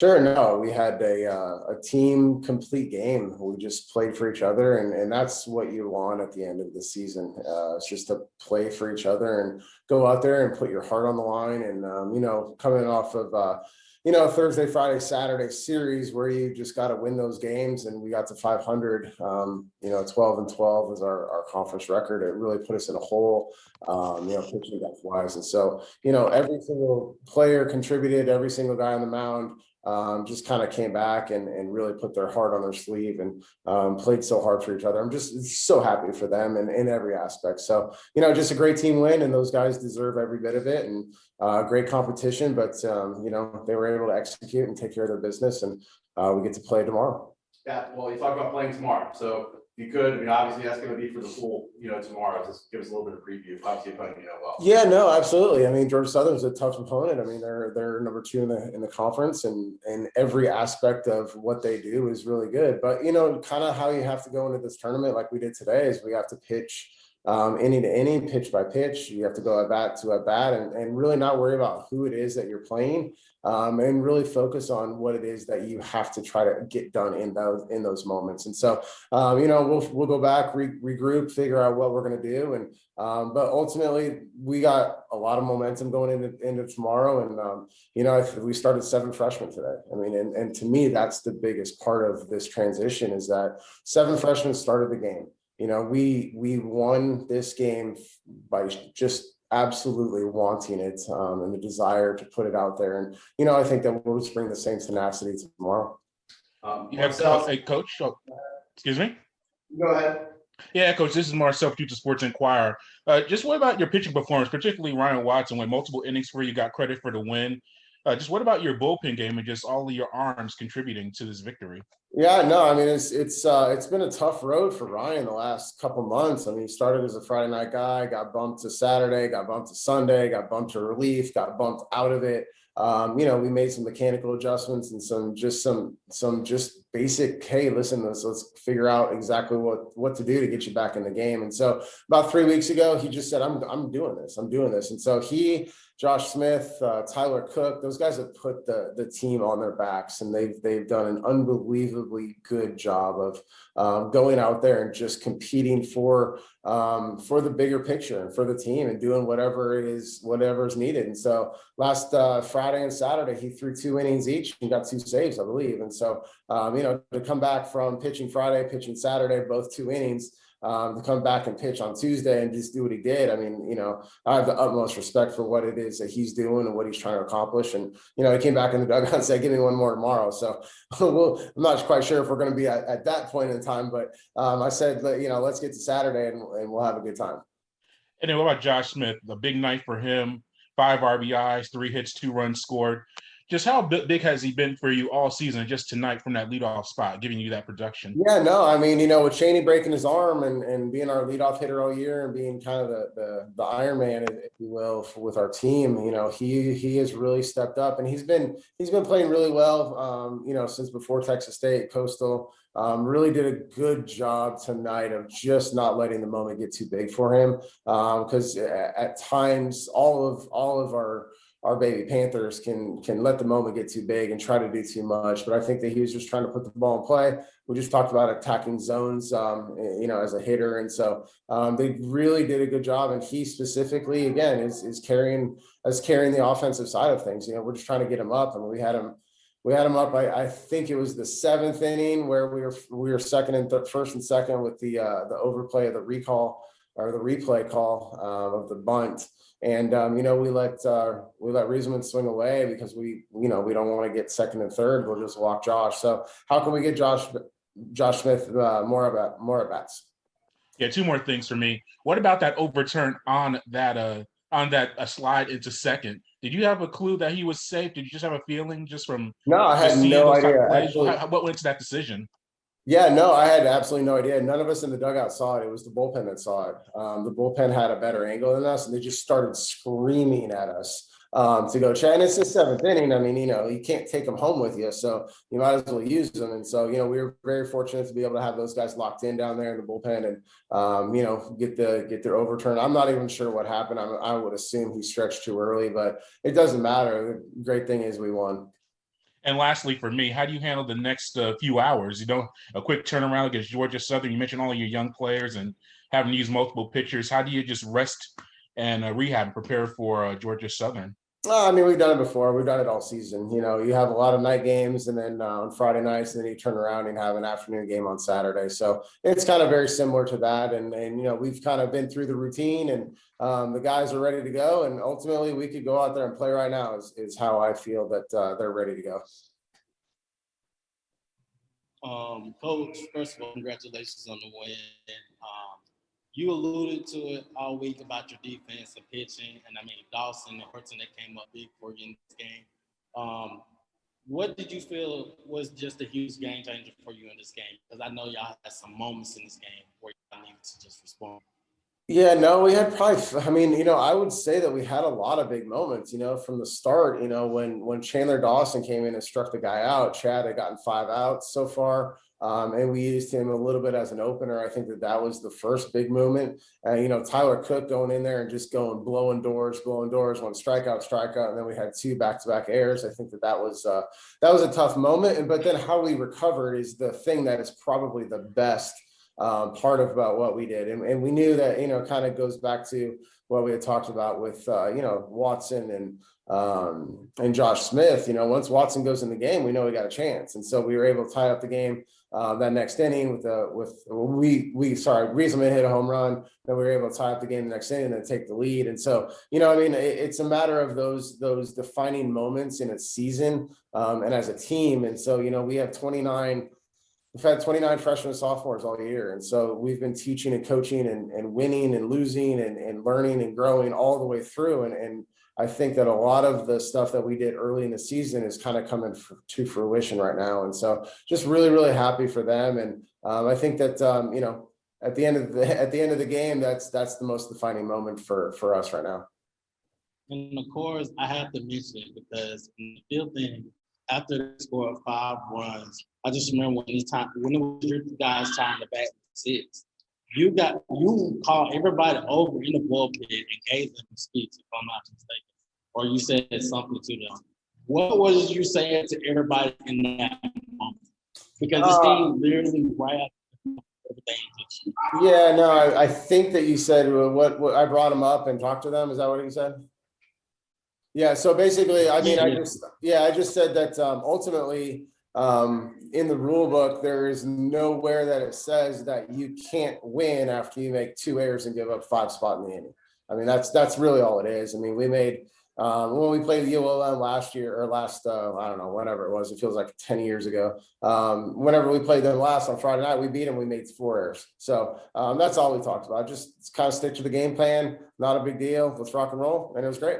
Sure. No, we had a team complete game. We just played for each other, and that's what you want at the end of the season. It's just to play for each other and go out there and put your heart on the line. And coming off of Thursday, Friday, Saturday series where you just got to win those games, and we got to 500. 12-12 was our conference record. It really put us in a hole, pitching depth wise. And so, every single player contributed, every single guy on the mound just kind of came back and really put their heart on their sleeve and played so hard for each other. I'm just so happy for them in every aspect. So, just a great team win, and those guys deserve every bit of it, and great competition, but they were able to execute and take care of their business, and we get to play tomorrow. Yeah, well, you talk about playing tomorrow. So if you could, obviously that's going to be for the full, tomorrow. Just give us a little bit of preview. Obviously, well. Yeah, no, absolutely. I mean, Georgia Southern's a tough opponent. I mean, they're number 2 in the conference, and every aspect of what they do is really good. But kind of how you have to go into this tournament, like we did today, is we have to pitch inning to inning, pitch by pitch. You have to go at bat to at bat, and really not worry about who it is that you're playing, and really focus on what it is that you have to try to get done in those moments. And so, we'll go back, regroup, figure out what we're going to do, and but ultimately we got a lot of momentum going into tomorrow, and we started 7 freshmen today. I mean, and to me, that's the biggest part of this transition, is that 7 freshmen started the game. We won this game by just absolutely wanting it, and the desire to put it out there. And, I think that we'll just bring the same tenacity tomorrow. Hey, Coach. Oh, excuse me? Go ahead. Yeah, Coach, this is Marcel, Future Sports Inquirer. Just what about your pitching performance, particularly Ryan Watson, went multiple innings where you got credit for the win. Just what about your bullpen game and just all of your arms contributing to this victory? Yeah, no, I mean, it's been a tough road for Ryan the last couple months. I mean, he started as a Friday night guy, got bumped to Saturday, got bumped to Sunday, got bumped to relief, got bumped out of it. We made some mechanical adjustments and some just basic, hey, listen, let's figure out exactly what to do to get you back in the game. And so about 3 weeks ago, he just said, I'm doing this. And so Josh Smith, Tyler Cook, those guys have put the team on their backs, and they've done an unbelievably good job of going out there and just competing for the bigger picture and for the team, and doing whatever's needed. And so last Friday and Saturday, he threw 2 innings each and got 2 saves, I believe. And so to come back from pitching Friday, pitching Saturday, both 2 innings, to come back and pitch on Tuesday and just do what he did. I mean, I have the utmost respect for what it is that he's doing and what he's trying to accomplish. And, he came back in the dugout and said, give me one more tomorrow. So I'm not quite sure if we're going to be at that point in time, but I said, let's get to Saturday and we'll have a good time. And then what about Josh Smith? The big night for him, 5 RBIs, 3 hits, 2 runs scored. Just how big has he been for you all season, just tonight from that leadoff spot, giving you that production? Yeah, no, I mean, with Cheney breaking his arm and being our leadoff hitter all year and being kind of the Iron Man, if you will, with our team, he has really stepped up, and he's been playing really well, since before Texas State, Coastal. Really did a good job tonight of just not letting the moment get too big for him, because at times all of our baby Panthers can let the moment get too big and try to do too much. But I think that he was just trying to put the ball in play. We just talked about attacking zones, as a hitter. And so they really did a good job. And he specifically, again, is carrying the offensive side of things. We're just trying to get him up. I mean, we had him up. I think it was the 7th inning where we were second and first and second with the overplay of the recall or the replay call of the bunt. And we let Riesemann swing away because we don't want to get second and third. We'll just walk Josh. So how can we get Josh Smith more at bats? Yeah, 2 more things for me. What about that overturn on that slide into second? Did you have a clue that he was safe? Did you just have a feeling just from? No, I had no idea. Actually, what went into that decision? Yeah, no, I had absolutely no idea. None of us in the dugout saw it. It was the bullpen that saw it. The bullpen had a better angle than us, and they just started screaming at us to go check. And it's the 7th inning. I mean, you can't take them home with you, so you might as well use them. And so, we were very fortunate to be able to have those guys locked in down there in the bullpen and, get their overturn. I'm not even sure what happened. I would assume he stretched too early, but it doesn't matter. The great thing is we won. And lastly, for me, how do you handle the next few hours? You know, a quick turnaround against Georgia Southern. You mentioned all of your young players and having to use multiple pitchers. How do you just rest and rehab and prepare for Georgia Southern? I mean, we've done it before. We've done it all season. You know, you have a lot of night games, and then on Friday nights, and then you turn around and have an afternoon game on Saturday. So it's kind of very similar to that. And you know, we've kind of been through the routine, and the guys are ready to go. And ultimately, we could go out there and play right now. Is how I feel that they're ready to go. Coach, first of all, congratulations on the win. You alluded to it all week about your defense and pitching, and I mean Dawson and Horton that came up big for you in this game. What did you feel was just a huge game changer for you in this game? Because I know y'all had some moments in this game where y'all needed to just respond. Yeah, no, we had probably, I mean, you know, I would say that we had a lot of big moments, you know, from the start, you know, when Chandler Dawson came in and struck the guy out. Chad had gotten 5 outs so far. And we used him a little bit as an opener. I think that was the first big moment. You know, Tyler Cook going in there and just going blowing doors, one strikeout, and then we had 2 back-to-back errors. I think that was a tough moment. But then how we recovered is the thing that is probably the best part about what we did. And we knew that, you know, kind of goes back to what we had talked about with, you know, Watson and Josh Smith. You know, once Watson goes in the game, we know we got a chance. And so we were able to tie up the game that next inning Rieselman hit a home run. Then we were able to tie up the game the next inning and then take the lead. And so, you know, I mean, it's a matter of those defining moments in a season and as a team. And so, you know, we've had 29 freshmen and sophomores all year. And so we've been teaching and coaching and winning and losing and learning and growing all the way through. And I think that a lot of the stuff that we did early in the season is kind of coming to fruition right now. And so just really, really happy for them. And I think that, you know, at the end of the game, that's the most defining moment for us right now. And of course, I have to mention it because in the field thing, after they scored 5 runs, I just remember when it was your guys tying the back 6, you called everybody over in the bullpen and gave them a speech, if I'm not mistaken, or you said something to them. What was you saying to everybody in that moment? Because this team literally right everything. Yeah, no, I think that you said what I brought them up and talked to them. Is that what you said? Yeah. So basically, I mean, I just said that ultimately, in the rule book, there is nowhere that it says that you can't win after you make 2 errors and give up 5 spots in the inning. I mean, that's really all it is. I mean, we made when we played the ULM last year or I don't know, whenever it was, it feels like 10 years ago. Whenever we played them last on Friday night, we beat them, we made 4 errors. So that's all we talked about. Just kind of stick to the game plan. Not a big deal. Let's rock and roll. And it was great.